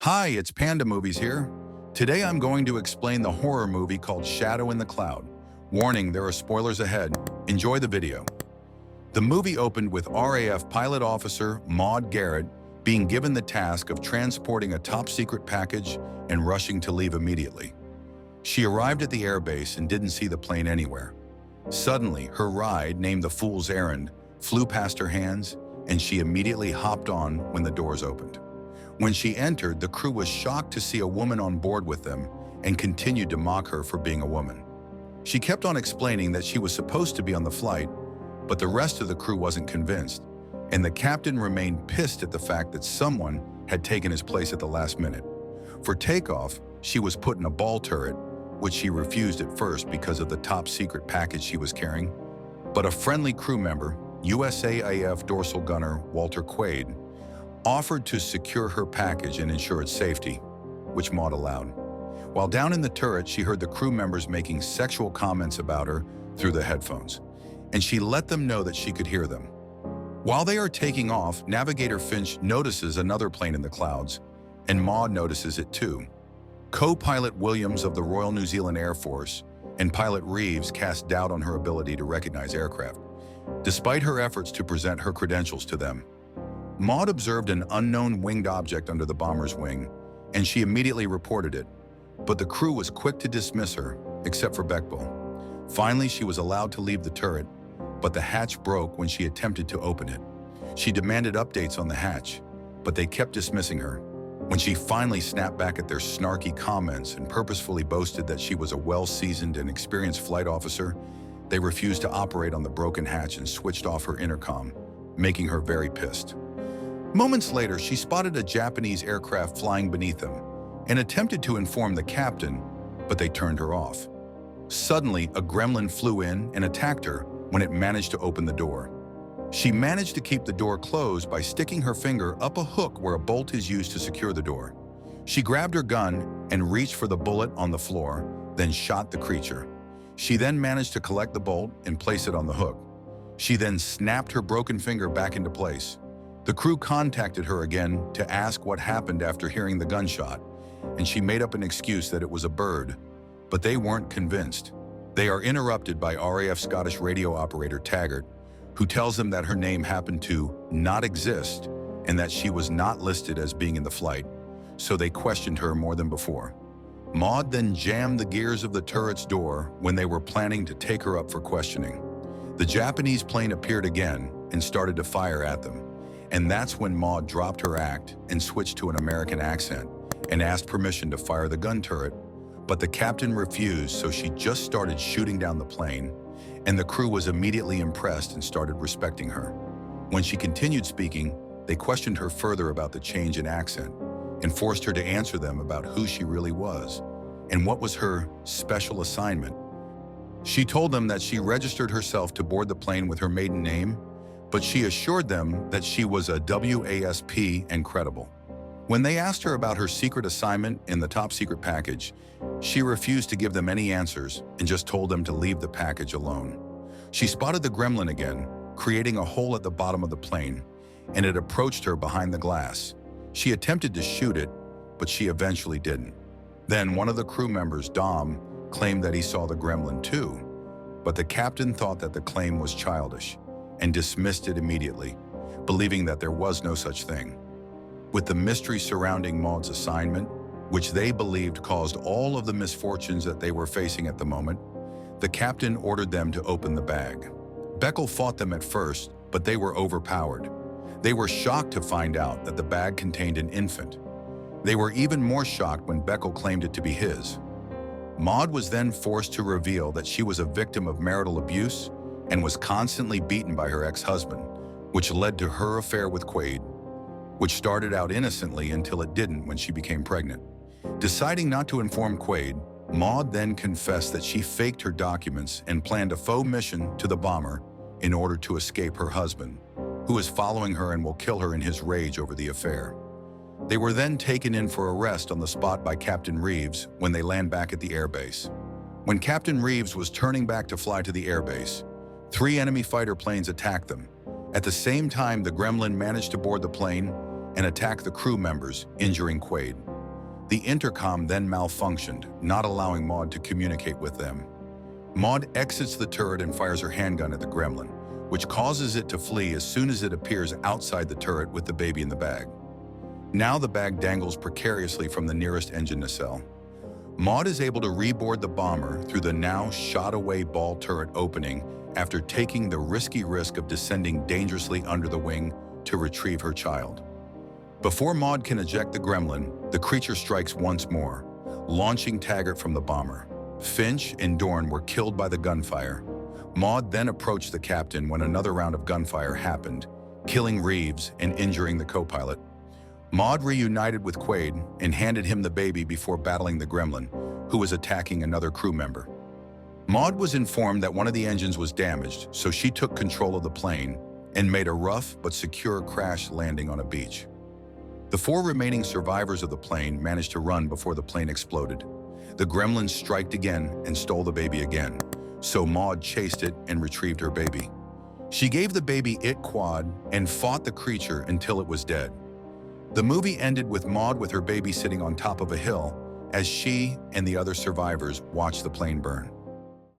Hi, it's Panda Movies here. Today I'm going to explain the horror movie called Shadow in the Cloud. Warning, there are spoilers ahead. Enjoy the video. The movie opened with RAF pilot officer Maude Garrett being given the task of transporting a top-secret package and rushing to leave immediately. She arrived at the airbase and didn't see the plane anywhere. Suddenly, her ride, named the Fool's Errand, flew past her hands, and she immediately hopped on when the doors opened. When she entered, the crew was shocked to see a woman on board with them and continued to mock her for being a woman. She kept on explaining that she was supposed to be on the flight, but the rest of the crew wasn't convinced, and the captain remained pissed at the fact that someone had taken his place at the last minute. For takeoff, she was put in a ball turret, which she refused at first because of the top-secret package she was carrying. But a friendly crew member, USAAF dorsal gunner Walter Quaid, offered to secure her package and ensure its safety, which Maude allowed. While down in the turret, she heard the crew members making sexual comments about her through the headphones, and she let them know that she could hear them. While they are taking off, Navigator Finch notices another plane in the clouds, and Maude notices it too. Co-pilot Williams of the Royal New Zealand Air Force and pilot Reeves cast doubt on her ability to recognize aircraft, despite her efforts to present her credentials to them. Maude observed an unknown winged object under the bomber's wing, and she immediately reported it, but the crew was quick to dismiss her, except for Beckville. Finally, she was allowed to leave the turret, but the hatch broke when she attempted to open it. She demanded updates on the hatch, but they kept dismissing her. When she finally snapped back at their snarky comments and purposefully boasted that she was a well-seasoned and experienced flight officer, they refused to operate on the broken hatch and switched off her intercom, making her very pissed. Moments later, she spotted a Japanese aircraft flying beneath them and attempted to inform the captain, but they turned her off. Suddenly, a gremlin flew in and attacked her when it managed to open the door. She managed to keep the door closed by sticking her finger up a hook where a bolt is used to secure the door. She grabbed her gun and reached for the bullet on the floor, then shot the creature. She then managed to collect the bolt and place it on the hook. She then snapped her broken finger back into place. The crew contacted her again to ask what happened after hearing the gunshot, and she made up an excuse that it was a bird, but they weren't convinced. They are interrupted by RAF Scottish radio operator Taggart, who tells them that her name happened to not exist and that she was not listed as being in the flight, so they questioned her more than before. Maude then jammed the gears of the turret's door when they were planning to take her up for questioning. The Japanese plane appeared again and started to fire at them, and that's when Maude dropped her act and switched to an American accent and asked permission to fire the gun turret, but the captain refused, so she just started shooting down the plane, and the crew was immediately impressed and started respecting her. When she continued speaking, they questioned her further about the change in accent and forced her to answer them about who she really was and what was her special assignment. She told them that she registered herself to board the plane with her maiden name, but she assured them that she was a WASP and credible. When they asked her about her secret assignment in the top-secret package, she refused to give them any answers and just told them to leave the package alone. She spotted the gremlin again, creating a hole at the bottom of the plane, and it approached her behind the glass. She attempted to shoot it, but she eventually didn't. Then one of the crew members, Dom, claimed that he saw the gremlin too, but the captain thought that the claim was childish and dismissed it immediately, believing that there was no such thing. With the mystery surrounding Maude's assignment, which they believed caused all of the misfortunes that they were facing at the moment, the captain ordered them to open the bag. Beckville fought them at first, but they were overpowered. They were shocked to find out that the bag contained an infant. They were even more shocked when Beckville claimed it to be his. Maude was then forced to reveal that she was a victim of marital abuse and was constantly beaten by her ex-husband, which led to her affair with Quaid, which started out innocently until it didn't when she became pregnant. Deciding not to inform Quaid, Maude then confessed that she faked her documents and planned a faux mission to the bomber in order to escape her husband, who is following her and will kill her in his rage over the affair. They were then taken in for arrest on the spot by Captain Reeves when they land back at the airbase. When Captain Reeves was turning back to fly to the airbase, 3 enemy fighter planes attacked them. At the same time, the gremlin managed to board the plane and attack the crew members, injuring Quaid. The intercom then malfunctioned, not allowing Maude to communicate with them. Maude exits the turret and fires her handgun at the gremlin, which causes it to flee as soon as it appears outside the turret with the baby in the bag. Now the bag dangles precariously from the nearest engine nacelle. Maude is able to reboard the bomber through the now shot-away ball turret opening after taking the risky risk of descending dangerously under the wing to retrieve her child. Before Maude can eject the gremlin, the creature strikes once more, launching Taggart from the bomber. Finch and Dorn were killed by the gunfire. Maude then approached the captain when another round of gunfire happened, killing Reeves and injuring the co-pilot. Maude reunited with Quaid and handed him the baby before battling the gremlin, who was attacking another crew member. Maude was informed that one of the engines was damaged, so she took control of the plane and made a rough but secure crash landing on a beach. The 4 remaining survivors of the plane managed to run before the plane exploded. The gremlin striked again and stole the baby again, so Maude chased it and retrieved her baby. She gave the baby it quad and fought the creature until it was dead. The movie ended with Maude with her baby sitting on top of a hill as she and the other survivors watched the plane burn.